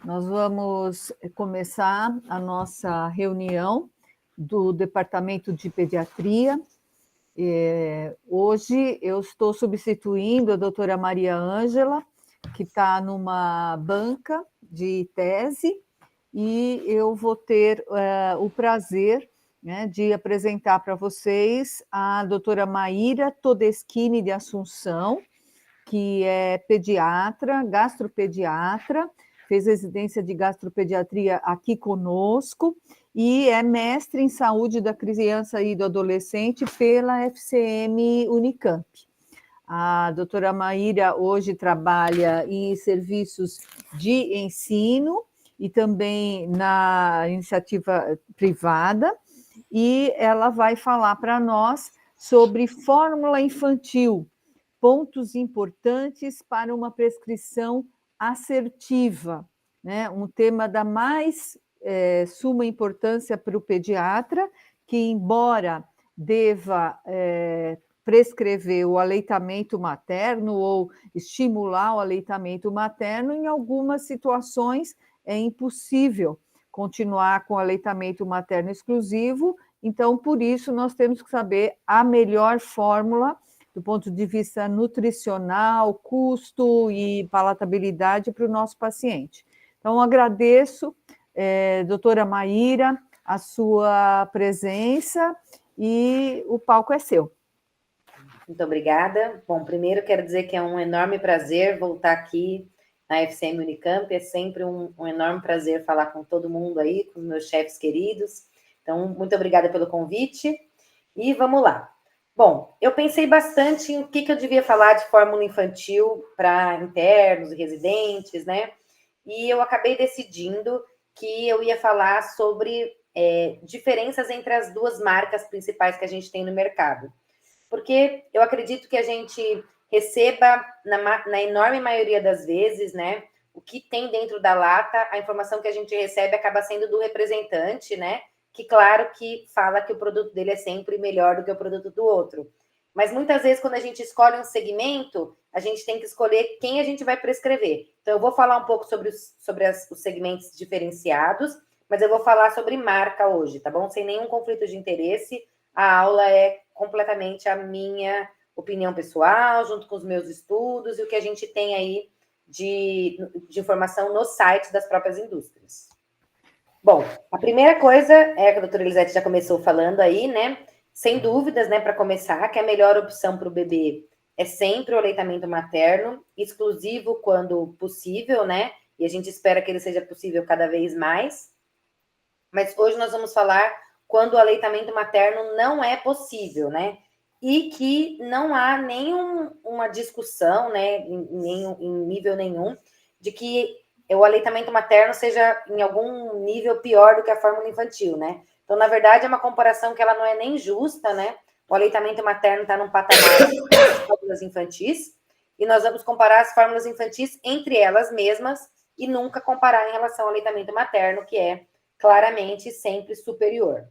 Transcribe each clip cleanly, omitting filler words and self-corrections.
Nós vamos começar a nossa reunião do Departamento de Pediatria. Hoje eu estou substituindo a doutora Maria Ângela, que está numa banca de tese, e eu vou ter o prazer, né, de apresentar para vocês a doutora Maíra Todeschini de Assunção, que é pediatra, gastropediatra, fez residência de gastropediatria aqui conosco e é mestre em saúde da criança e do adolescente pela FCM Unicamp. A doutora Maíra hoje trabalha em serviços de ensino e também na iniciativa privada, e ela vai falar para nós sobre fórmula infantil, pontos importantes para uma prescrição assertiva, né? Um tema da mais suma importância para o pediatra, que embora deva prescrever o aleitamento materno ou estimular o aleitamento materno, em algumas situações é impossível continuar com o aleitamento materno exclusivo, então, por isso, nós temos que saber a melhor fórmula do ponto de vista nutricional, custo e palatabilidade para o nosso paciente. Então, agradeço, doutora Maíra, a sua presença e o palco é seu. Muito obrigada. Bom, primeiro quero dizer que é um enorme prazer voltar aqui na FCM Unicamp, é sempre um enorme prazer falar com todo mundo aí, com meus chefes queridos. Então, muito obrigada pelo convite e vamos lá. Bom, eu pensei bastante em o que eu devia falar de fórmula infantil para internos e residentes, né? E eu acabei decidindo que eu ia falar sobre diferenças entre as duas marcas principais que a gente tem no mercado. Porque eu acredito que a gente receba, na enorme maioria das vezes, né, o que tem dentro da lata, a informação que a gente recebe acaba sendo do representante, né, que claro que fala que o produto dele é sempre melhor do que o produto do outro. Mas muitas vezes, quando a gente escolhe um segmento, a gente tem que escolher quem a gente vai prescrever. Então, eu vou falar um pouco sobre os segmentos diferenciados, mas eu vou falar sobre marca hoje, tá bom? Sem nenhum conflito de interesse. A aula é completamente a minha opinião pessoal, junto com os meus estudos e o que a gente tem aí de informação no site das próprias indústrias. Bom, a primeira coisa é que a doutora Elisete já começou falando aí, né? Sem dúvidas, né, para começar, que a melhor opção para o bebê é sempre o aleitamento materno, exclusivo quando possível, né? E a gente espera que ele seja possível cada vez mais. Mas hoje nós vamos falar quando o aleitamento materno não é possível, né? E que não há nenhuma discussão, né, em nível nenhum, de que o aleitamento materno seja em algum nível pior do que a fórmula infantil, né? Então, na verdade, é uma comparação que ela não é nem justa, né? O aleitamento materno está num patamar das fórmulas infantis, e nós vamos comparar as fórmulas infantis entre elas mesmas e nunca comparar em relação ao aleitamento materno, que é claramente sempre superior.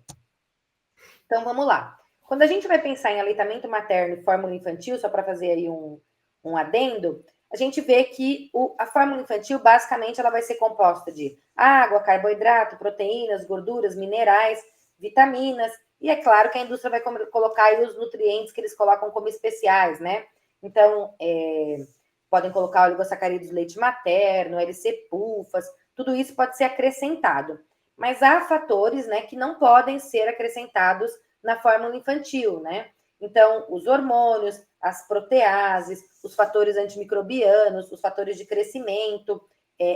Então, vamos lá. Quando a gente vai pensar em aleitamento materno e fórmula infantil, só para fazer aí um adendo, a gente vê que a fórmula infantil, basicamente, ela vai ser composta de água, carboidrato, proteínas, gorduras, minerais, vitaminas, e é claro que a indústria vai colocar aí os nutrientes que eles colocam como especiais, né? Então, podem colocar oligosacarídeos leite materno, LC-pulfas, tudo isso pode ser acrescentado. Mas há fatores, né, que não podem ser acrescentados na fórmula infantil, né? Então, os hormônios, as proteases, os fatores antimicrobianos, os fatores de crescimento,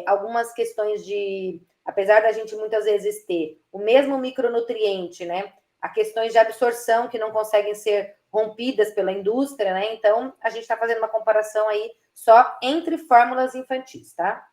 algumas questões de... Apesar da gente muitas vezes ter o mesmo micronutriente, né? Há questões de absorção que não conseguem ser rompidas pela indústria, né? Então, a gente está fazendo uma comparação aí só entre fórmulas infantis, tá?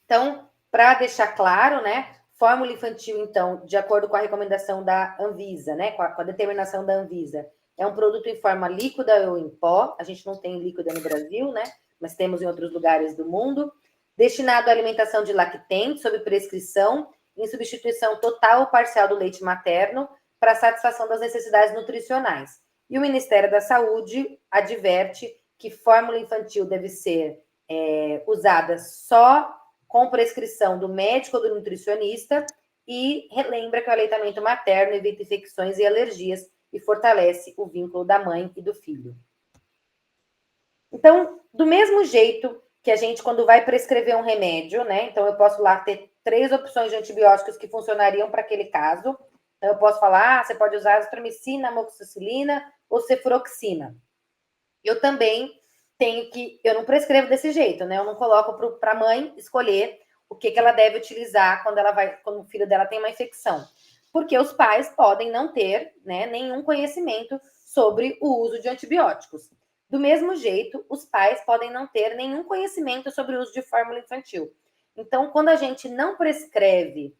Então, para deixar claro, né? Fórmula infantil, então, de acordo com a recomendação da Anvisa, né? Com a determinação da Anvisa, é um produto em forma líquida ou em pó. A gente não tem líquida no Brasil, né? Mas temos em outros lugares do mundo. Destinado à alimentação de lactente, sob prescrição, em substituição total ou parcial do leite materno, para satisfação das necessidades nutricionais. E o Ministério da Saúde adverte que fórmula infantil deve ser usada só com prescrição do médico ou do nutricionista, e relembra que o aleitamento materno evita infecções e alergias e fortalece o vínculo da mãe e do filho. Então, do mesmo jeito que a gente, quando vai prescrever um remédio, né? Então, eu posso lá ter 3 opções de antibióticos que funcionariam para aquele caso. Então, eu posso falar, você pode usar azitromicina, amoxicilina ou cefuroxima. Eu também eu não prescrevo desse jeito, né? Eu não coloco para a mãe escolher o que ela deve utilizar quando o filho dela tem uma infecção. Porque os pais podem não ter, né, nenhum conhecimento sobre o uso de antibióticos. Do mesmo jeito, os pais podem não ter nenhum conhecimento sobre o uso de fórmula infantil. Então, quando a gente não prescreve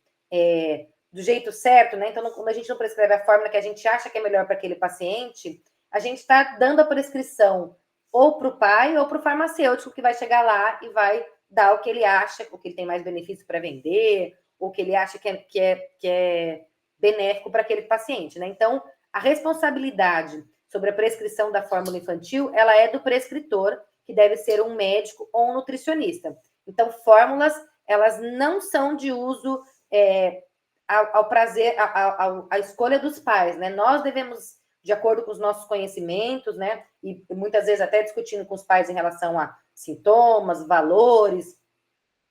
do jeito certo, né? Então, quando a gente não prescreve a fórmula que a gente acha que é melhor para aquele paciente, a gente está dando a prescrição ou para o pai ou para o farmacêutico, que vai chegar lá e vai dar o que ele acha, o que ele tem mais benefício para vender, ou que ele acha que é benéfico para aquele paciente, né? Então, a responsabilidade sobre a prescrição da fórmula infantil, ela é do prescritor, que deve ser um médico ou um nutricionista. Então, fórmulas, elas não são de uso ao prazer, a escolha dos pais, né? Nós devemos, de acordo com os nossos conhecimentos, né? E muitas vezes até discutindo com os pais em relação a sintomas, valores,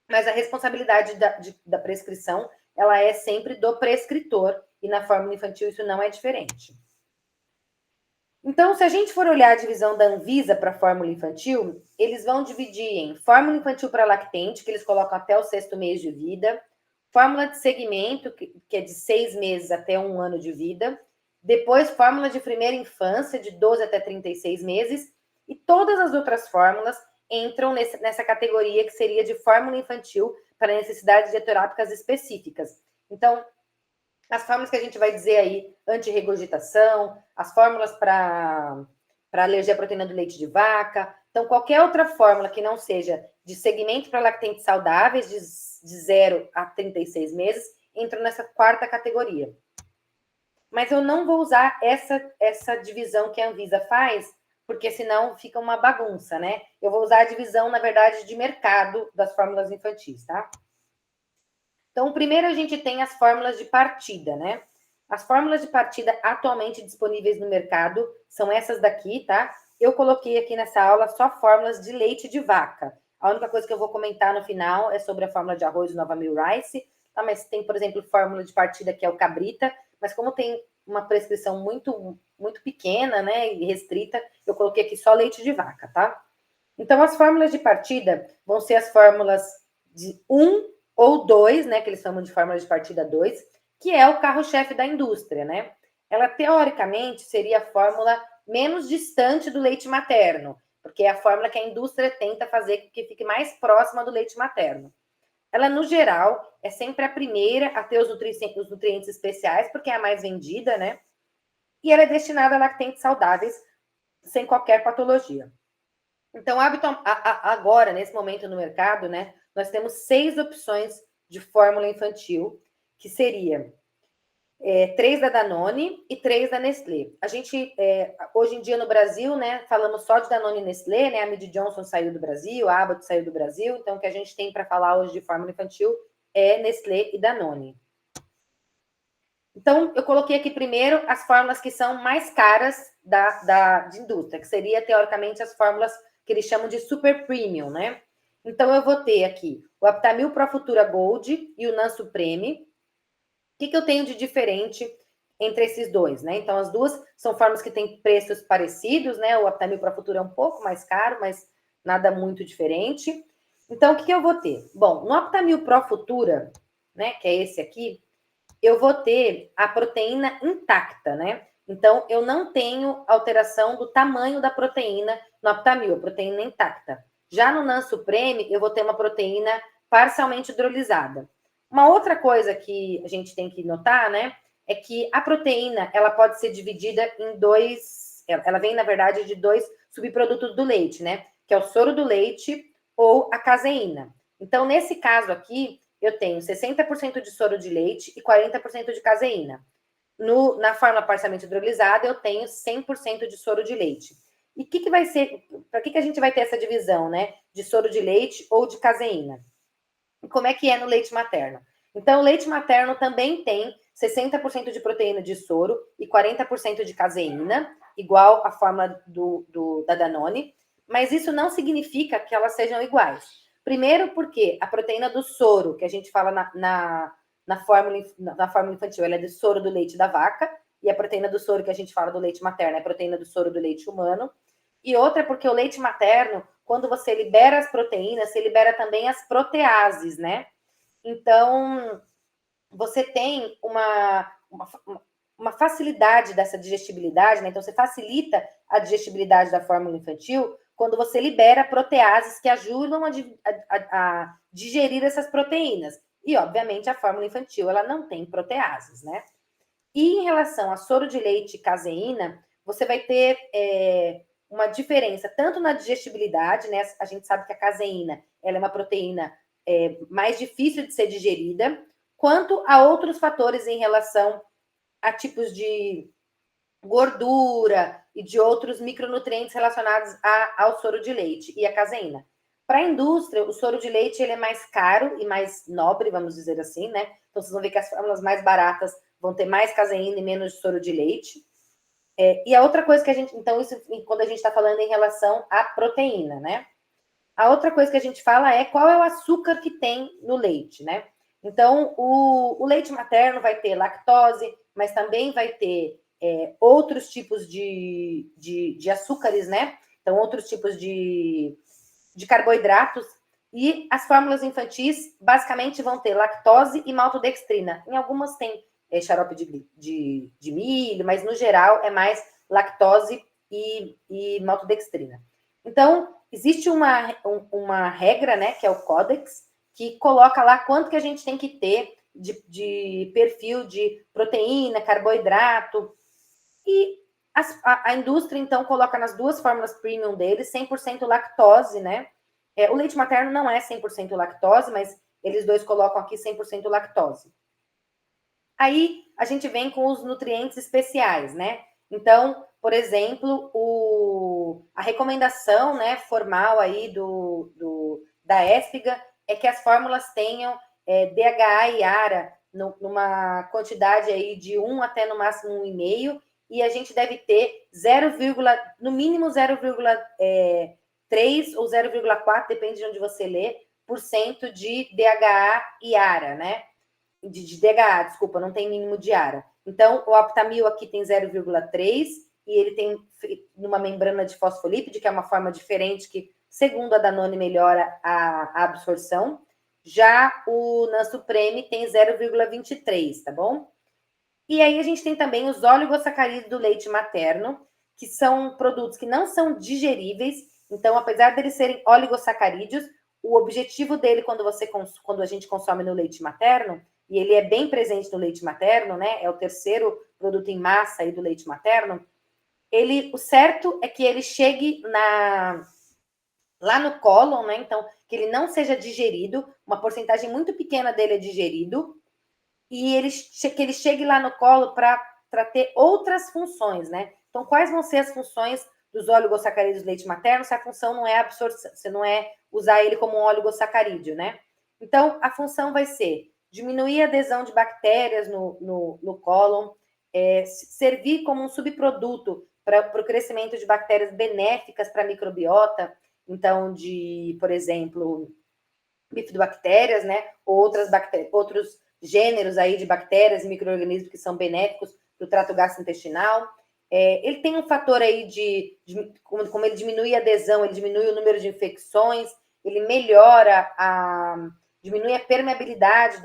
mas a responsabilidade da prescrição, ela é sempre do prescritor, e na fórmula infantil isso não é diferente. Então, se a gente for olhar a divisão da Anvisa para a fórmula infantil, eles vão dividir em fórmula infantil para lactente, que eles colocam até o 6º mês de vida, fórmula de segmento, que é de 6 meses até 1 ano de vida, depois fórmula de primeira infância, de 12 até 36 meses, e todas as outras fórmulas entram nessa categoria que seria de fórmula infantil para necessidades dieterápicas específicas. Então, as fórmulas que a gente vai dizer aí, antirregurgitação, as fórmulas para alergia à proteína do leite de vaca. Então, qualquer outra fórmula que não seja de segmento para lactentes saudáveis, de 0 a 36 meses, entra nessa 4ª categoria. Mas eu não vou usar essa divisão que a Anvisa faz, porque senão fica uma bagunça, né? Eu vou usar a divisão, na verdade, de mercado das fórmulas infantis, tá? Então, primeiro a gente tem as fórmulas de partida, né? As fórmulas de partida atualmente disponíveis no mercado são essas daqui, tá? Eu coloquei aqui nessa aula só fórmulas de leite de vaca. A única coisa que eu vou comentar no final é sobre a fórmula de arroz Nova Mil Rice, tá? Mas tem, por exemplo, fórmula de partida que é o cabrita, mas como tem uma prescrição muito, muito pequena, né, e restrita, eu coloquei aqui só leite de vaca, tá? Então, as fórmulas de partida vão ser as fórmulas de 1 ou 2, né, que eles chamam de fórmula de partida 2, que é o carro-chefe da indústria, né? Ela, teoricamente, seria a fórmula menos distante do leite materno, porque é a fórmula que a indústria tenta fazer com que fique mais próxima do leite materno. Ela, no geral, é sempre a primeira a ter os nutrientes especiais, porque é a mais vendida, né? E ela é destinada a lactentes saudáveis, sem qualquer patologia. Então, agora, nesse momento no mercado, né, nós temos 6 opções de fórmula infantil, que seria 3 da Danone e 3 da Nestlé. A gente, hoje em dia no Brasil, né, falamos só de Danone e Nestlé, né, a Mead Johnson saiu do Brasil, a Abbott saiu do Brasil, então o que a gente tem para falar hoje de fórmula infantil é Nestlé e Danone. Então, eu coloquei aqui primeiro as fórmulas que são mais caras de indústria, que seria, teoricamente, as fórmulas que eles chamam de super premium, né? Então, eu vou ter aqui o Aptamil Pro Futura Gold e o Nan Supreme. O que eu tenho de diferente entre esses dois, né? Então, as duas são fórmulas que têm preços parecidos, né? O Aptamil Pro Futura é um pouco mais caro, mas nada muito diferente. Então, o que eu vou ter? Bom, no Aptamil Pro Futura, né, que é esse aqui, eu vou ter a proteína intacta, né? Então, eu não tenho alteração do tamanho da proteína no Aptamil, a proteína intacta. Já no Nan Supreme, eu vou ter uma proteína parcialmente hidrolisada. Uma outra coisa que a gente tem que notar, né, é que a proteína, ela pode ser dividida em 2, ela vem, na verdade, de 2 subprodutos do leite, né, que é o soro do leite ou a caseína. Então, nesse caso aqui, eu tenho 60% de soro de leite e 40% de caseína. Na fórmula parcialmente hidrolisada, eu tenho 100% de soro de leite. E o que vai ser, para que a gente vai ter essa divisão, né, de soro de leite ou de caseína? como é que é no leite materno. Então, o leite materno também tem 60% de proteína de soro e 40% de caseína, igual a fórmula da Danone, mas isso não significa que elas sejam iguais. Primeiro porque a proteína do soro, que a gente fala na fórmula infantil, ela é do soro do leite da vaca, e a proteína do soro que a gente fala do leite materno é a proteína do soro do leite humano. E outra é porque o leite materno, quando você libera as proteínas, você libera também as proteases, né? Então, você tem uma facilidade dessa digestibilidade, né? Então, você facilita a digestibilidade da fórmula infantil quando você libera proteases que ajudam a digerir essas proteínas. E, obviamente, a fórmula infantil, ela não tem proteases, né? E em relação a soro de leite e caseína, você vai ter uma diferença tanto na digestibilidade, né? A gente sabe que a caseína, ela é uma proteína mais difícil de ser digerida, quanto a outros fatores em relação a tipos de gordura e de outros micronutrientes relacionados ao soro de leite e a caseína. Para a indústria, o soro de leite ele é mais caro e mais nobre, vamos dizer assim, né? Então, vocês vão ver que as fórmulas mais baratas vão ter mais caseína e menos soro de leite. E a outra coisa que a gente... Então, isso quando a gente está falando em relação à proteína, né? A outra coisa que a gente fala é qual é o açúcar que tem no leite, né? Então, o leite materno vai ter lactose, mas também vai ter outros tipos de açúcares, né? Então, outros tipos de carboidratos. E as fórmulas infantis, basicamente, vão ter lactose e maltodextrina. Em algumas tem xarope de milho, mas, no geral, é mais lactose e maltodextrina. Então, existe uma regra, né, que é o Codex, que coloca lá quanto que a gente tem que ter de perfil de proteína, carboidrato. E a indústria, então, coloca nas duas fórmulas premium deles 100% lactose, né? O leite materno não é 100% lactose, mas eles dois colocam aqui 100% lactose. Aí, a gente vem com os nutrientes especiais, né? Então, por exemplo, a recomendação, né, formal aí da ESPGA é que as fórmulas tenham DHA e ARA numa quantidade aí de 1 até no máximo 1,5, e a gente deve ter no mínimo 0,3 ou 0,4, depende de onde você lê, por cento de DHA e ARA, né? De DHA, desculpa, não tem mínimo de ARA. Então, o Aptamil aqui tem 0,3 e ele tem numa membrana de fosfolípide, que é uma forma diferente que, segundo a Danone, melhora a absorção. Já o Nansupreme tem 0,23, tá bom? E aí a gente tem também os oligosacarídeos do leite materno, que são produtos que não são digeríveis. Então, apesar deles serem oligosacarídeos, o objetivo dele quando a gente consome no leite materno, e ele é bem presente no leite materno, né? É o terceiro produto em massa aí do leite materno. O certo é que ele chegue lá no cólon, né? Então, que ele não seja digerido, uma porcentagem muito pequena dele é digerido, e que ele chegue lá no colo para ter outras funções, né? Então, quais vão ser as funções dos oligosacarídeos do leite materno se a função não é absorção, se não é usar ele como um oligosacarídeo, né? Então, a função vai ser diminuir a adesão de bactérias no cólon, servir como um subproduto para o crescimento de bactérias benéficas para a microbiota, então, por exemplo, bifidobactérias, né? Ou outros gêneros aí de bactérias e micro-organismos que são benéficos para o trato gastrointestinal. Ele tem um fator aí como ele diminui a adesão, ele diminui o número de infecções, ele diminui a permeabilidade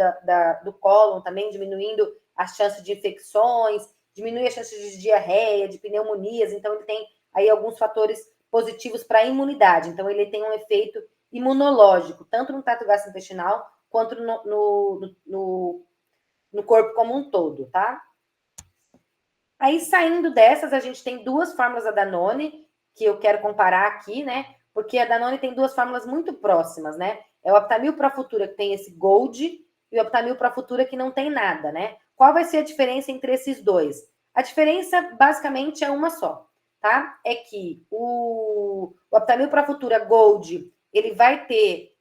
do cólon também, diminuindo as chances de infecções, diminui as chances de diarreia, de pneumonias. Então, ele tem aí alguns fatores positivos para a imunidade. Então, ele tem um efeito imunológico, tanto no trato gastrointestinal quanto no corpo como um todo, tá? Aí, saindo dessas, a gente tem duas fórmulas da Danone, que eu quero comparar aqui, né? Porque a Danone tem duas fórmulas muito próximas, né? É o Aptamil Pro Futura, que tem esse Gold, e o Aptamil Pro Futura, que não tem nada, né? Qual vai ser a diferença entre esses dois? A diferença, basicamente, é uma só, tá? É que o Aptamil Pro Futura Gold, ele vai ter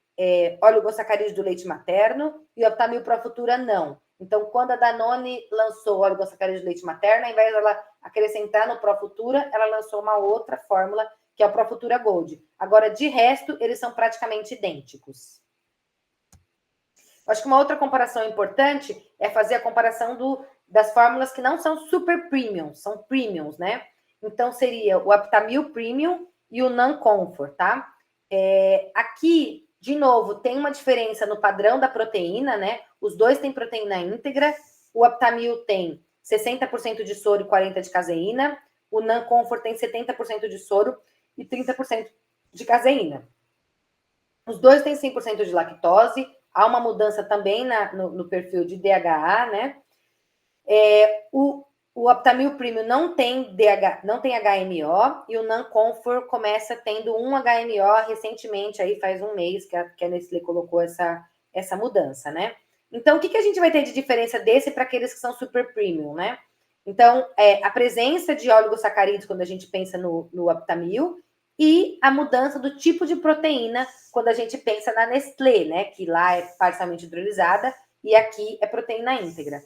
oligosacarídeos do leite materno e o Aptamil Pro Futura não. Então, quando a Danone lançou o oligosacarídeo do leite materno, ao invés de ela acrescentar no Pro Futura, ela lançou uma outra fórmula, que é o Pro Futura Gold. Agora, de resto, eles são praticamente idênticos. Acho que uma outra comparação importante é fazer a comparação das fórmulas que não são super premium, são premiums, né? Então, seria o Aptamil Premium e o Non-Comfort, tá? Aqui, de novo, tem uma diferença no padrão da proteína, né? Os dois têm proteína íntegra. O Aptamil tem 60% de soro e 40% de caseína. O Non-Comfort tem 70% de soro e 30% de caseína. Os dois têm 100% de lactose. Há uma mudança também no perfil de DHA, né? O Aptamil Premium não tem HMO e o Non-Comfort começa tendo um HMO recentemente, aí faz um mês que a Nestlé colocou essa mudança, né? Então, o que a gente vai ter de diferença desse para aqueles que são super premium, né? Então, a presença de oligosacarídeos quando a gente pensa no Aptamil e a mudança do tipo de proteína quando a gente pensa na Nestlé, né? Que lá é parcialmente hidrolisada e aqui é proteína íntegra.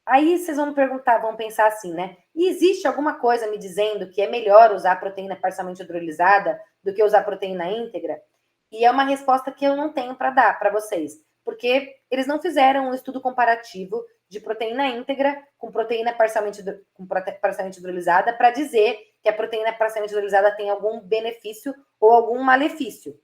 Aí vocês vão me perguntar, vão pensar assim, né? E existe alguma coisa me dizendo que é melhor usar proteína parcialmente hidrolisada do que usar proteína íntegra? E é uma resposta que eu não tenho para dar para vocês, porque eles não fizeram um estudo comparativo de proteína íntegra com proteína parcialmente hidrolisada para dizer que a proteína parcialmente hidrolisada tem algum benefício ou algum malefício.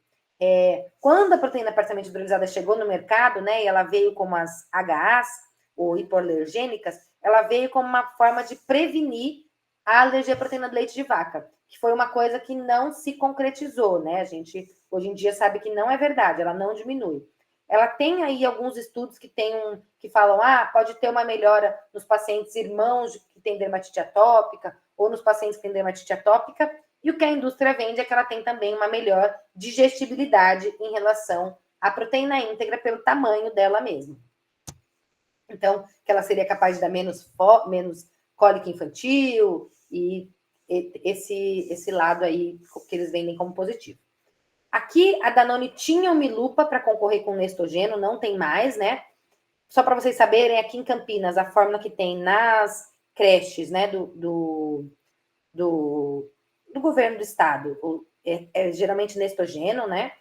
Quando a proteína parcialmente hidrolisada chegou no mercado, né, e ela veio como as HAs, ou hipoalergênicas, ela veio como uma forma de prevenir a alergia à proteína do leite de vaca, que foi uma coisa que não se concretizou, né? A gente hoje em dia sabe que não é verdade, ela não diminui. Ela tem aí alguns estudos que falam, pode ter uma melhora nos pacientes irmãos que têm dermatite atópica, ou nos pacientes que têm dermatite atópica, e o que a indústria vende é que ela tem também uma melhor digestibilidade em relação à proteína íntegra pelo tamanho dela mesma. Então, que ela seria capaz de dar menos cólica infantil e esse lado aí que eles vendem como positivo. Aqui, a Danone tinha o Milupa para concorrer com o Nestogeno, não tem mais, né? Só para vocês saberem, aqui em Campinas, a fórmula que tem nas creches, né, do governo do estado, é geralmente Nestogeno, né?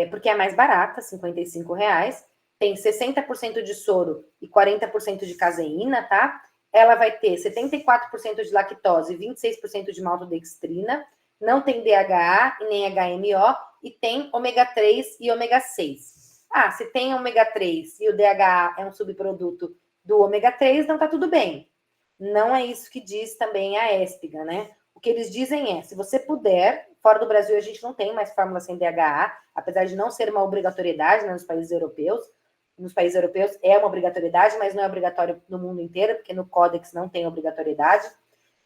Porque é mais barata, R$55. Tem 60% de soro e 40% de caseína, tá? Ela vai ter 74% de lactose e 26% de maltodextrina, não tem DHA e nem HMO, e tem ômega 3 e ômega 6. Se tem ômega 3 e o DHA é um subproduto do ômega 3, então tá tudo bem. Não é isso que diz também a Espiga, né? O que eles dizem é, se você puder, fora do Brasil a gente não tem mais fórmula sem DHA, apesar de não ser uma obrigatoriedade, né, nos países europeus. Nos países europeus é uma obrigatoriedade, mas não é obrigatório no mundo inteiro, porque no Códex não tem obrigatoriedade.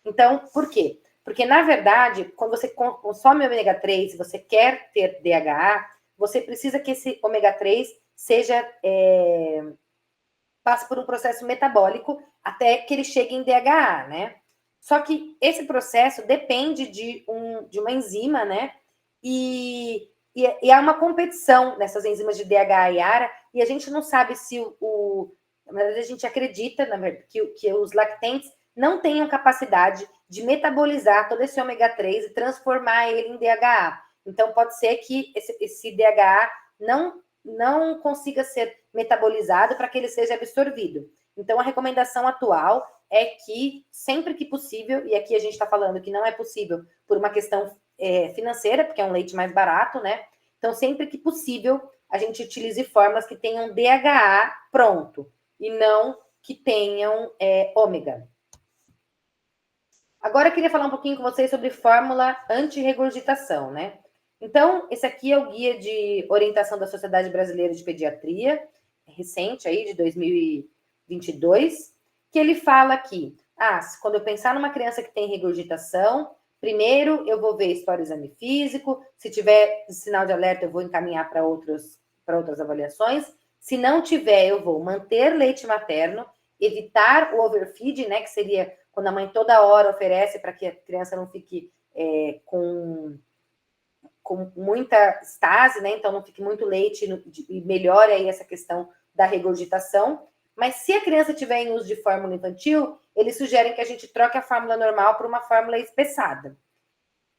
Então, por quê? Porque, na verdade, quando você consome ômega 3, se você quer ter DHA, você precisa que esse ômega 3 passe por um processo metabólico até que ele chegue em DHA, né? Só que esse processo depende de uma enzima, né? E há uma competição nessas enzimas de DHA e ARA, e a gente não sabe se na verdade, a gente acredita, na verdade, que os lactentes não tenham capacidade de metabolizar todo esse ômega 3 e transformar ele em DHA. Então, pode ser que esse DHA não consiga ser metabolizado para que ele seja absorvido. Então, a recomendação atual é que, sempre que possível, e aqui a gente está falando que não é possível por uma questão financeira, porque é um leite mais barato, né? Então, sempre que possível, a gente utilize fórmulas que tenham DHA pronto e não que tenham ômega. Agora, eu queria falar um pouquinho com vocês sobre fórmula anti-regurgitação, né? Então, esse aqui é o guia de orientação da Sociedade Brasileira de Pediatria, recente aí, de 2022, que ele fala aqui, quando eu pensar numa criança que tem regurgitação, primeiro eu vou ver história exame físico, se tiver sinal de alerta eu vou encaminhar para outras avaliações, se não tiver eu vou manter leite materno, evitar o overfeed, né, que seria quando a mãe toda hora oferece para que a criança não fique com com muita estase, né? Então não fique muito leite e melhore aí essa questão da regurgitação. Mas se a criança tiver em uso de fórmula infantil, eles sugerem que a gente troque a fórmula normal por uma fórmula espessada.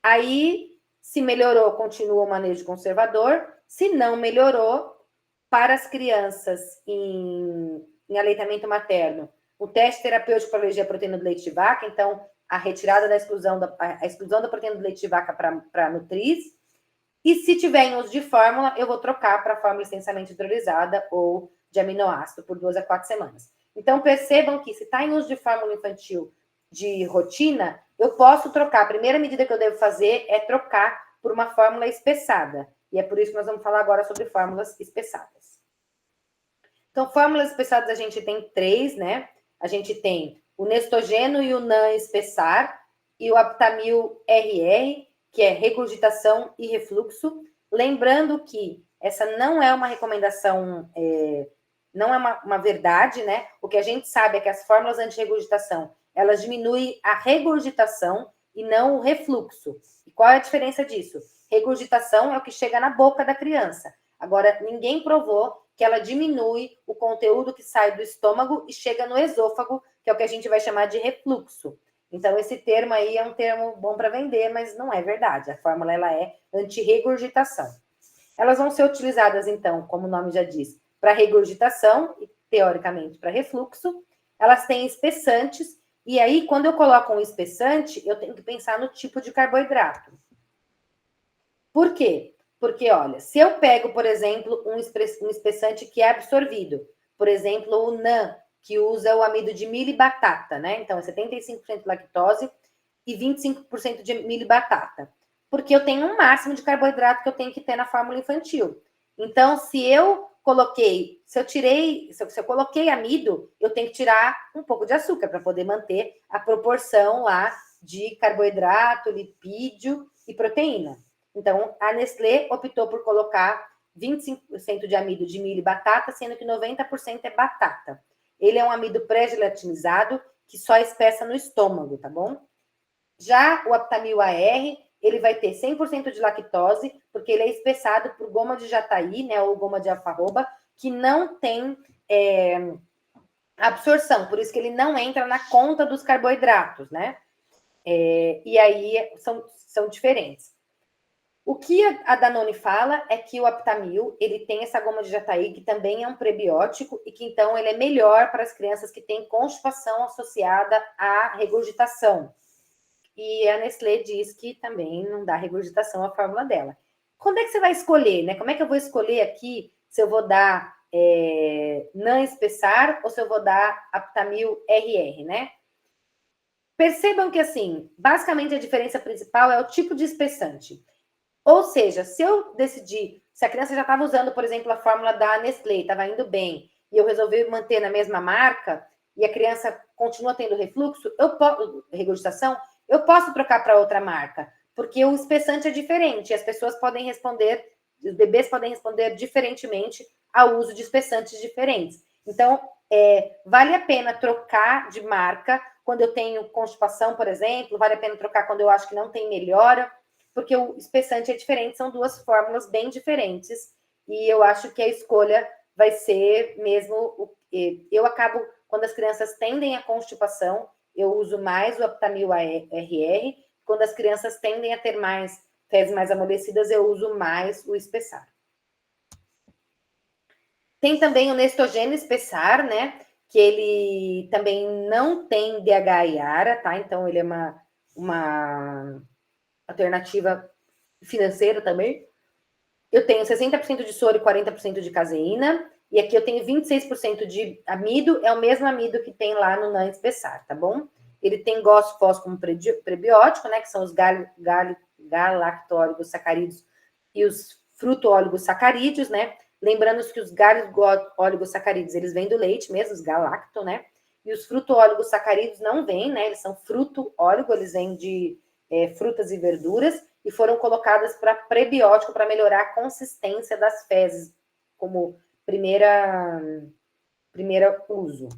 Aí, se melhorou, continua o manejo conservador. Se não melhorou, para as crianças em aleitamento materno, o teste terapêutico para alergia à proteína do leite de vaca, então a retirada da exclusão da proteína do leite de vaca para nutriz. E se tiver em uso de fórmula, eu vou trocar para fórmula extensamente hidrolisada ou de aminoácido por 2 a 4 semanas. Então, percebam que se está em uso de fórmula infantil de rotina, eu posso trocar. A primeira medida que eu devo fazer é trocar por uma fórmula espessada. E é por isso que nós vamos falar agora sobre fórmulas espessadas. Então, fórmulas espessadas a gente tem 3, né? A gente tem o Nestogeno e o NAN espessar e o Aptamil RR, que é regurgitação e refluxo. Lembrando que essa não é uma recomendação, não é uma verdade, né? O que a gente sabe é que as fórmulas anti-regurgitação, elas diminuem a regurgitação e não o refluxo. E qual é a diferença disso? Regurgitação é o que chega na boca da criança. Agora, ninguém provou que ela diminui o conteúdo que sai do estômago e chega no esôfago, que é o que a gente vai chamar de refluxo. Então, esse termo aí é um termo bom para vender, mas não é verdade. A fórmula ela é anti-regurgitação. Elas vão ser utilizadas, então, como o nome já diz, para regurgitação e, teoricamente, para refluxo. Elas têm espessantes, e aí, quando eu coloco um espessante, eu tenho que pensar no tipo de carboidrato. Por quê? Porque, olha, se eu pego, por exemplo, um espessante que é absorvido, por exemplo, o NAN, que usa o amido de milho e batata, né? Então, é 75% lactose e 25% de milho e batata. Porque eu tenho um máximo de carboidrato que eu tenho que ter na fórmula infantil. Então, se eu coloquei amido, eu tenho que tirar um pouco de açúcar para poder manter a proporção lá de carboidrato, lipídio e proteína. Então, a Nestlé optou por colocar 25% de amido de milho e batata, sendo que 90% é batata. Ele é um amido pré-gelatinizado que só espessa no estômago, tá bom? Já o Aptamil AR, ele vai ter 100% de lactose, porque ele é espessado por goma de jataí, né, ou goma de alfarroba, que não tem absorção, por isso que ele não entra na conta dos carboidratos, né? E aí são diferentes. O que a Danone fala é que o Aptamil, ele tem essa goma de jataí, que também é um prebiótico, e que então ele é melhor para as crianças que têm constipação associada à regurgitação. E a Nestlé diz que também não dá regurgitação à fórmula dela. Quando é que você vai escolher, né? Como é que eu vou escolher aqui se eu vou dar NAN espessar ou se eu vou dar Aptamil RR, né? Percebam que, assim, basicamente a diferença principal é o tipo de espessante. Ou seja, se eu decidir, se a criança já estava usando, por exemplo, a fórmula da Nestlé, estava indo bem, e eu resolvi manter na mesma marca, e a criança continua tendo refluxo, regurgitação, eu posso trocar para outra marca, porque o espessante é diferente, as pessoas podem responder, os bebês podem responder diferentemente ao uso de espessantes diferentes. Então, vale a pena trocar de marca quando eu tenho constipação, por exemplo, vale a pena trocar quando eu acho que não tem melhora, porque o espessante é diferente, são duas fórmulas bem diferentes, e eu acho que a escolha vai ser mesmo... Eu acabo, quando as crianças tendem a constipação, eu uso mais o Aptamil RR, quando as crianças tendem a ter mais fezes mais amolecidas, eu uso mais o espessar. Tem também o Nestogeno espessar, né? Que ele também não tem DHA e ARA, tá? Então, ele é uma alternativa financeira também. Eu tenho 60% de soro e 40% de caseína. E aqui eu tenho 26% de amido. É o mesmo amido que tem lá no NAN espessar, tá bom? Ele tem GOS-FOS como prebiótico, né? Que são os galactóligosacarídeos e os fruto-oligosacarídeos, né? Lembrando que os galacto-oligosacarídeos, eles vêm do leite mesmo, os galacto, né? E os fruto-oligosacarídeos não vêm, né? Eles são fruto-óligo, eles vêm de frutas e verduras e foram colocadas para prebiótico, para melhorar a consistência das fezes, como primeira uso.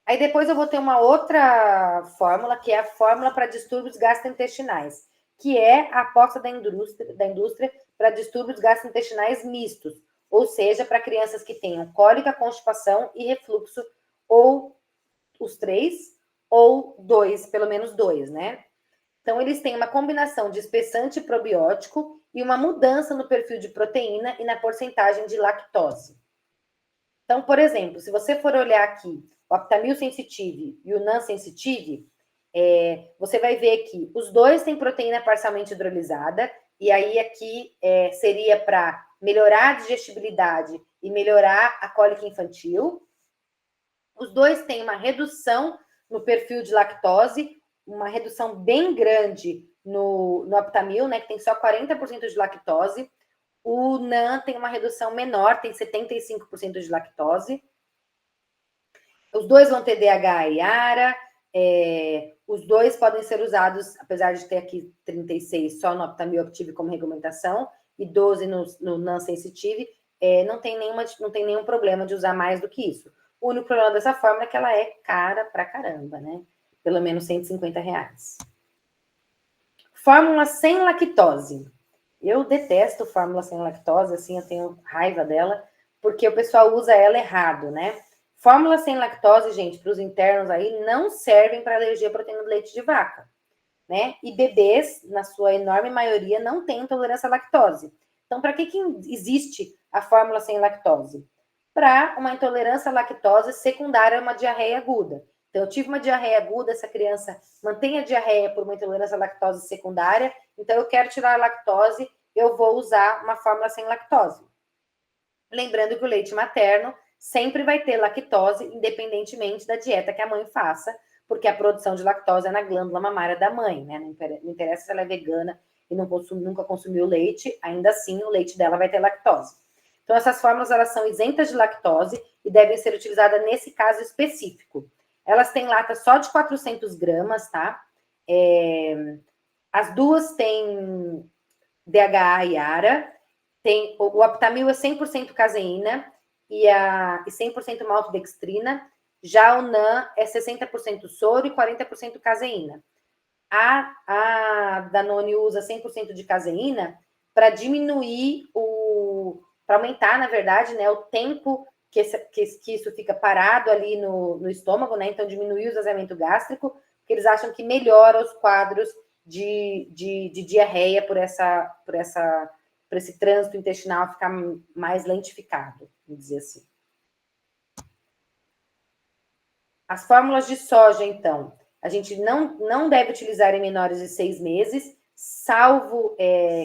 Aí depois eu vou ter uma outra fórmula, que é a fórmula para distúrbios gastrointestinais, que é a aposta da indústria para distúrbios gastrointestinais mistos, ou seja, para crianças que tenham cólica, constipação e refluxo, ou os 3, ou 2, pelo menos 2, né? Então, eles têm uma combinação de espessante probiótico e uma mudança no perfil de proteína e na porcentagem de lactose. Então, por exemplo, se você for olhar aqui o Aptamil Sensitive e o NAN Sensitive, você vai ver que os dois têm proteína parcialmente hidrolisada, e aí aqui seria para melhorar a digestibilidade e melhorar a cólica infantil. Os dois têm uma redução no perfil de lactose, uma redução bem grande no Aptamil, né, que tem só 40% de lactose. O NAN tem uma redução menor, tem 75% de lactose. Os dois vão ter DHA e ARA. Os dois podem ser usados, apesar de ter aqui 36 só no Aptamil Active como regulamentação e 12 no NAN Sensitive, não tem nenhum problema de usar mais do que isso. O único problema dessa fórmula é que ela é cara pra caramba, né? Pelo menos R$150. Fórmula sem lactose. Eu detesto fórmula sem lactose, assim, eu tenho raiva dela, porque o pessoal usa ela errado, né? Fórmula sem lactose, gente, para os internos aí, não servem para alergia à proteína do leite de vaca, né? E bebês, na sua enorme maioria, não têm intolerância à lactose. Então, para que existe a fórmula sem lactose? Para uma intolerância à lactose secundária a uma diarreia aguda. Então, eu tive uma diarreia aguda, essa criança mantém a diarreia por uma intolerância à lactose secundária, então eu quero tirar a lactose, eu vou usar uma fórmula sem lactose. Lembrando que o leite materno sempre vai ter lactose, independentemente da dieta que a mãe faça, porque a produção de lactose é na glândula mamária da mãe, né? Não interessa se ela é vegana e nunca consumiu leite, ainda assim o leite dela vai ter lactose. Então, essas fórmulas, elas são isentas de lactose e devem ser utilizadas nesse caso específico. Elas têm lata só de 400 gramas, tá? As duas têm DHA e ARA. O Aptamil é 100% caseína e 100% maltodextrina. Já o NAN é 60% soro e 40% caseína. A Danone usa 100% de caseína para diminuir para aumentar, na verdade, né, o tempo que isso fica parado ali no estômago, né? Então, diminuir o esvaziamento gástrico, porque eles acham que melhora os quadros de diarreia por esse trânsito intestinal ficar mais lentificado, vamos dizer assim. As fórmulas de soja, então, a gente não deve utilizar em menores de 6 meses, salvo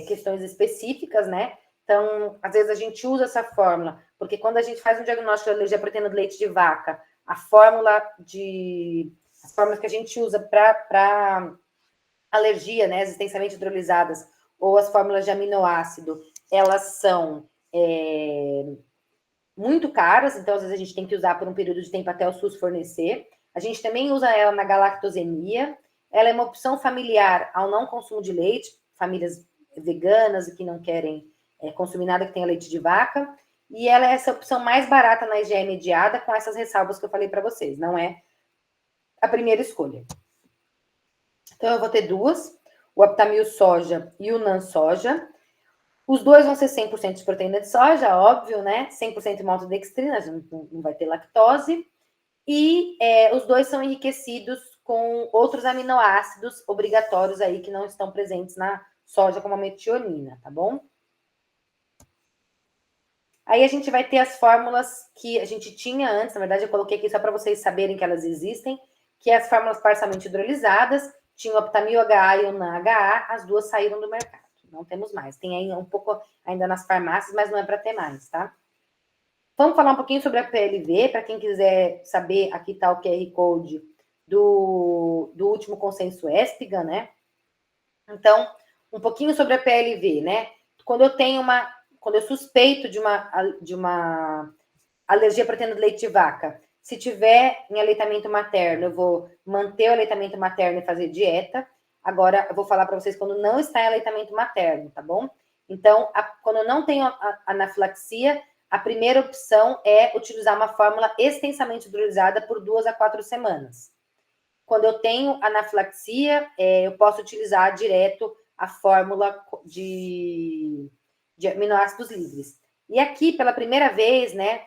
questões específicas, né? Então, às vezes a gente usa essa fórmula, porque quando a gente faz um diagnóstico de alergia à proteína do leite de vaca, as fórmulas que a gente usa para alergia, né, existencialmente hidrolisadas, ou as fórmulas de aminoácido, elas são muito caras, então às vezes a gente tem que usar por um período de tempo até o SUS fornecer. A gente também usa ela na galactosemia. Ela é uma opção familiar ao não consumo de leite, famílias veganas e que não querem consumir nada que tenha leite de vaca. E ela é essa opção mais barata na IgE mediada, com essas ressalvas que eu falei para vocês. Não é a primeira escolha. Então, eu vou ter duas, o Aptamil soja e o NAN soja. Os dois vão ser 100% de proteína de soja, óbvio, né? 100% maltodextrina, não vai ter lactose. E os dois são enriquecidos com outros aminoácidos obrigatórios aí que não estão presentes na soja, como a metionina, tá bom? Aí a gente vai ter as fórmulas que a gente tinha antes, na verdade eu coloquei aqui só para vocês saberem que elas existem, que é as fórmulas parcialmente hidrolisadas, tinha o Aptamil HA e o NAN HA, as duas saíram do mercado, não temos mais. Tem aí um pouco ainda nas farmácias, mas não é para ter mais, tá? Vamos falar um pouquinho sobre a PLV, para quem quiser saber, aqui está o QR Code do último consenso ESPGA, né? Então, um pouquinho sobre a PLV, né? Quando eu suspeito de uma alergia à proteína do leite de vaca, se tiver em aleitamento materno, eu vou manter o aleitamento materno e fazer dieta. Agora, eu vou falar para vocês quando não está em aleitamento materno, tá bom? Então, quando eu não tenho anafilaxia, a primeira opção é utilizar uma fórmula extensamente hidrolisada por 2 a 4 semanas. Quando eu tenho anafilaxia, eu posso utilizar direto a fórmula de aminoácidos livres. E aqui, pela primeira vez, né,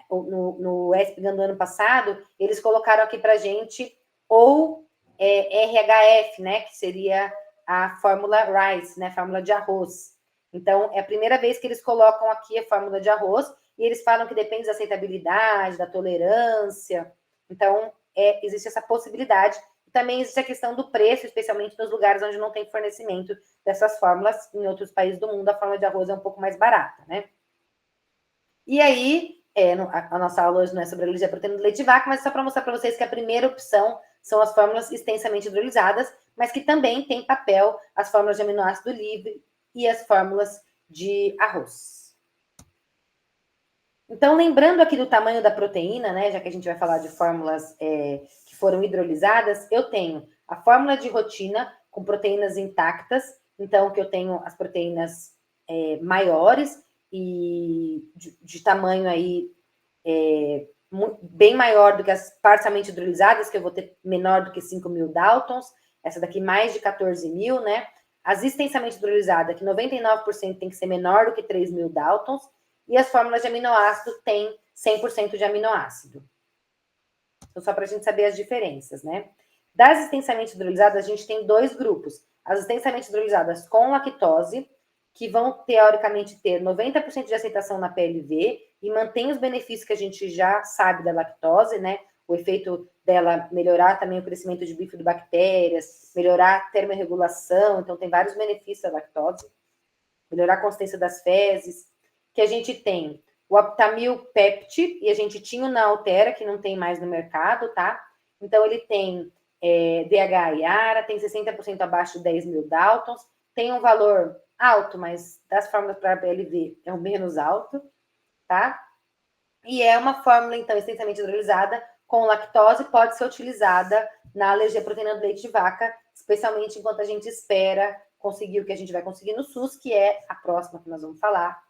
no ESPGAN do ano passado, eles colocaram aqui para a gente RHF, né, que seria a fórmula rice, né, fórmula de arroz. Então, é a primeira vez que eles colocam aqui a fórmula de arroz, e eles falam que depende da aceitabilidade, da tolerância. Então, existe essa possibilidade. E também existe a questão do preço, especialmente nos lugares onde não tem fornecimento dessas fórmulas. Em outros países do mundo, a fórmula de arroz é um pouco mais barata, né? E aí, a nossa aula hoje não é sobre a alergia à proteína do leite de vaca, mas só para mostrar para vocês que a primeira opção são as fórmulas extensamente hidrolisadas, mas que também tem papel as fórmulas de aminoácido livre e as fórmulas de arroz. Então, lembrando aqui do tamanho da proteína, né, já que a gente vai falar de fórmulas que foram hidrolisadas, eu tenho a fórmula de rotina com proteínas intactas, então que eu tenho as proteínas maiores e de tamanho aí bem maior do que as parcialmente hidrolisadas, que eu vou ter menor do que 5.000 Daltons, essa daqui mais de 14.000, né? As extensamente hidrolisadas, que 99% tem que ser menor do que 3.000 Daltons, e as fórmulas de aminoácido têm 100% de aminoácido. Então, só para a gente saber as diferenças, né? Das extensamente hidrolisadas, a gente tem dois grupos. As extensamente hidrolisadas com lactose, que vão, teoricamente, ter 90% de aceitação na PLV e mantém os benefícios que a gente já sabe da lactose, né? O efeito dela melhorar também o crescimento de bifidobactérias, melhorar a termorregulação, então tem vários benefícios da lactose, melhorar a consistência das fezes, que a gente tem o Aptamil Pept, e a gente tinha o Nautera, que não tem mais no mercado, tá? Então, ele tem DHA e ARA, tem 60% abaixo de 10.000 Daltons, tem um valor alto, mas das fórmulas para PLV é o menos alto, tá? E é uma fórmula, então, extensamente hidrolisada, com lactose, pode ser utilizada na alergia à proteína do leite de vaca, especialmente enquanto a gente espera conseguir o que a gente vai conseguir no SUS, que é a próxima que nós vamos falar,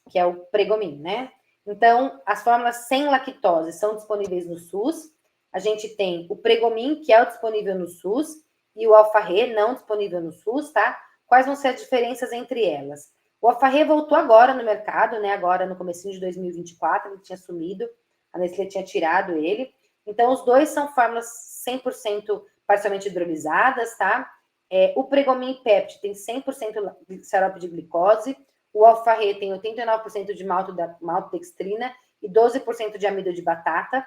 que é o Pregomin, né? Então, as fórmulas sem lactose são disponíveis no SUS. A gente tem o Pregomin, que é o disponível no SUS, e o Alfarré, não disponível no SUS, tá? Quais vão ser as diferenças entre elas? O Alfarré voltou agora no mercado, né? Agora no comecinho de 2024, ele tinha sumido, a Nestlé tinha tirado ele. Então, os dois são fórmulas 100% parcialmente hidrolisadas, tá? O Pregomin Pept tem 100% de xarope de glicose, o Alfarré tem 89% de maltodextrina e 12% de amido de batata.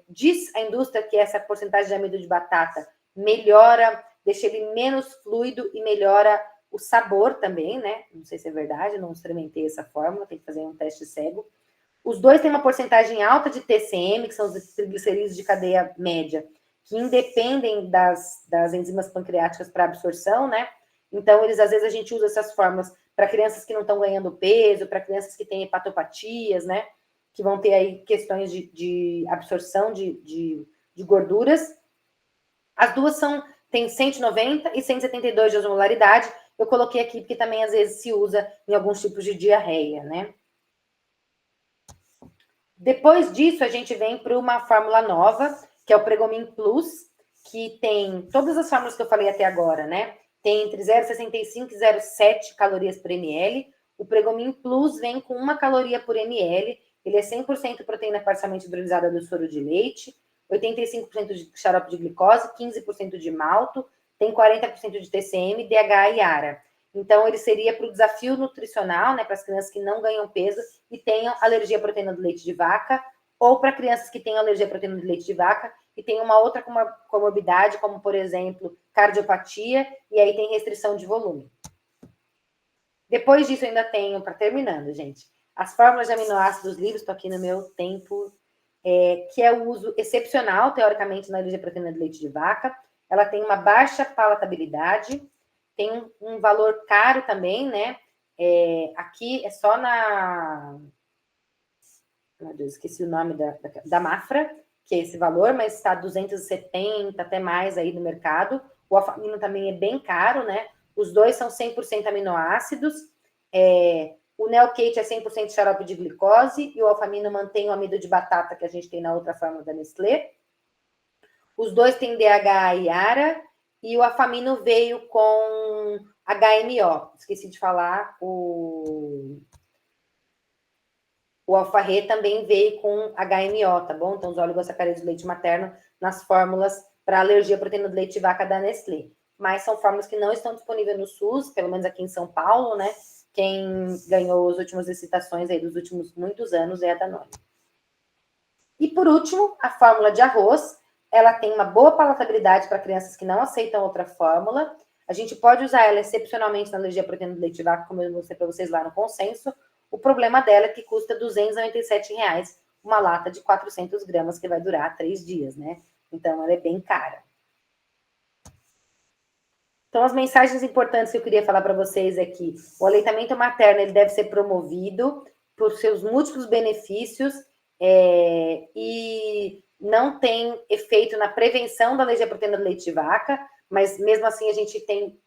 Diz a indústria que essa porcentagem de amido de batata melhora, deixa ele menos fluido e melhora o sabor também, né? Não sei se é verdade, não experimentei essa fórmula, tem que fazer um teste cego. Os dois têm uma porcentagem alta de TCM, que são os triglicerídeos de cadeia média, que independem das enzimas pancreáticas para absorção, né? Então, às vezes, a gente usa essas fórmulas para crianças que não estão ganhando peso, para crianças que têm hepatopatias, né? Que vão ter aí questões de absorção de gorduras. As duas têm 190 e 172 de osmolaridade. Eu coloquei aqui porque também, às vezes, se usa em alguns tipos de diarreia, né? Depois disso, a gente vem para uma fórmula nova, que é o Pregomin Plus, que tem todas as fórmulas que eu falei até agora, né? Tem entre 0,65 e 0,7 calorias por ml. O Pregomin Plus vem com 1 caloria por ml. Ele é 100% proteína parcialmente hidrolisada do soro de leite, 85% de xarope de glicose, 15% de malto, tem 40% de TCM, DHA e ARA. Então, ele seria para o desafio nutricional, né, para as crianças que não ganham peso e tenham alergia à proteína do leite de vaca, ou para crianças que tenham alergia à proteína do leite de vaca e tem uma outra comorbidade, como, por exemplo, cardiopatia, e aí tem restrição de volume. Depois disso, eu ainda tenho, para terminando, gente, as fórmulas de aminoácidos livres, estou aqui no meu tempo, que é o uso excepcional, teoricamente, na alergia à proteína do leite de vaca. Ela tem uma baixa palatabilidade, tem um valor caro também, né? Aqui é só na... Meu Deus, esqueci o nome da Mafra, que é esse valor, mas está 270, até mais aí no mercado. O alfamino também é bem caro, né? Os dois são 100% aminoácidos. O Neocate é 100% xarope de glicose e o alfamino mantém o amido de batata que a gente tem na outra fórmula da Nestlé. Os dois têm DHA e ARA e o alfamino veio com HMO. Esqueci de falar, o alfarrê também veio com HMO, tá bom? Então, os oligosacarídeos do leite materno nas fórmulas para alergia à proteína do leite de vaca da Nestlé. Mas são fórmulas que não estão disponíveis no SUS, pelo menos aqui em São Paulo, né? Quem ganhou as últimas licitações aí dos últimos muitos anos é a Danone. E por último, a fórmula de arroz, ela tem uma boa palatabilidade para crianças que não aceitam outra fórmula. A gente pode usar ela excepcionalmente na alergia à proteína do leite de vaca, como eu mostrei para vocês lá no consenso. O problema dela é que custa R$ 297 uma lata de 400 gramas, que vai durar 3 dias, né? Então, ela é bem cara. Então, as mensagens importantes que eu queria falar para vocês é que o aleitamento materno ele deve ser promovido por seus múltiplos benefícios e não tem efeito na prevenção da alergia à proteína do leite de vaca, mas mesmo assim a gente tem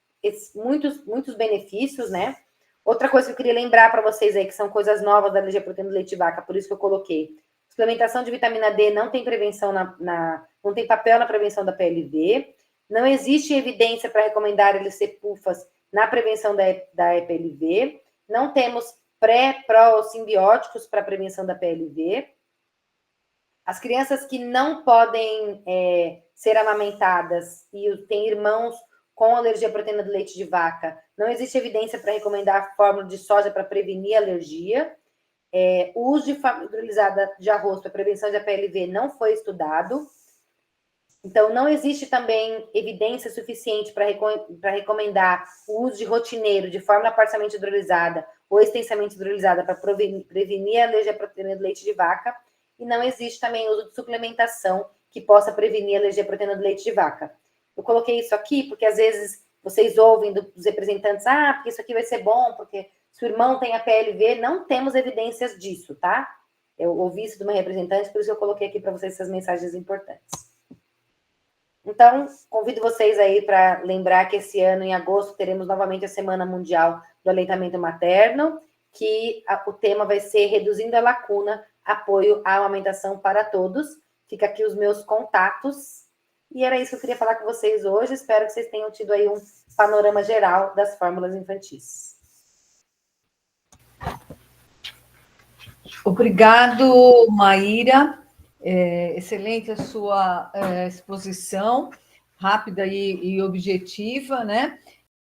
muitos benefícios, né? Outra coisa que eu queria lembrar para vocês aí, que são coisas novas da alergia à proteína do leite de vaca, por isso que eu coloquei. Suplementação de vitamina D não tem prevenção não tem papel na prevenção da PLV. Não existe evidência para recomendar LC-PUFAs na prevenção da EPLV. Não temos pró ou simbióticos para prevenção da PLV. As crianças que não podem ser amamentadas e têm irmãos com alergia à proteína do leite de vaca, não existe evidência para recomendar a fórmula de soja para prevenir a alergia. O uso de fórmula hidrolisada de arroz para prevenção de APLV não foi estudado. Então, não existe também evidência suficiente para recomendar o uso de rotineiro de fórmula parcialmente hidrolisada ou extensamente hidrolisada para prevenir a alergia à proteína do leite de vaca. E não existe também o uso de suplementação que possa prevenir a alergia à proteína do leite de vaca. Eu coloquei isso aqui porque, às vezes, vocês ouvem dos representantes, porque isso aqui vai ser bom, porque se o irmão tem a PLV, não temos evidências disso, tá? Eu ouvi isso de uma representante, por isso eu coloquei aqui para vocês essas mensagens importantes. Então, convido vocês aí para lembrar que esse ano, em agosto, teremos novamente a Semana Mundial do Aleitamento Materno, que o tema vai ser Reduzindo a Lacuna, Apoio à Amamentação para Todos. Fica aqui os meus contatos. E era isso que eu queria falar com vocês hoje. Espero que vocês tenham tido aí um panorama geral das fórmulas infantis. Obrigado, Maíra. Excelente a sua exposição, rápida e objetiva, né?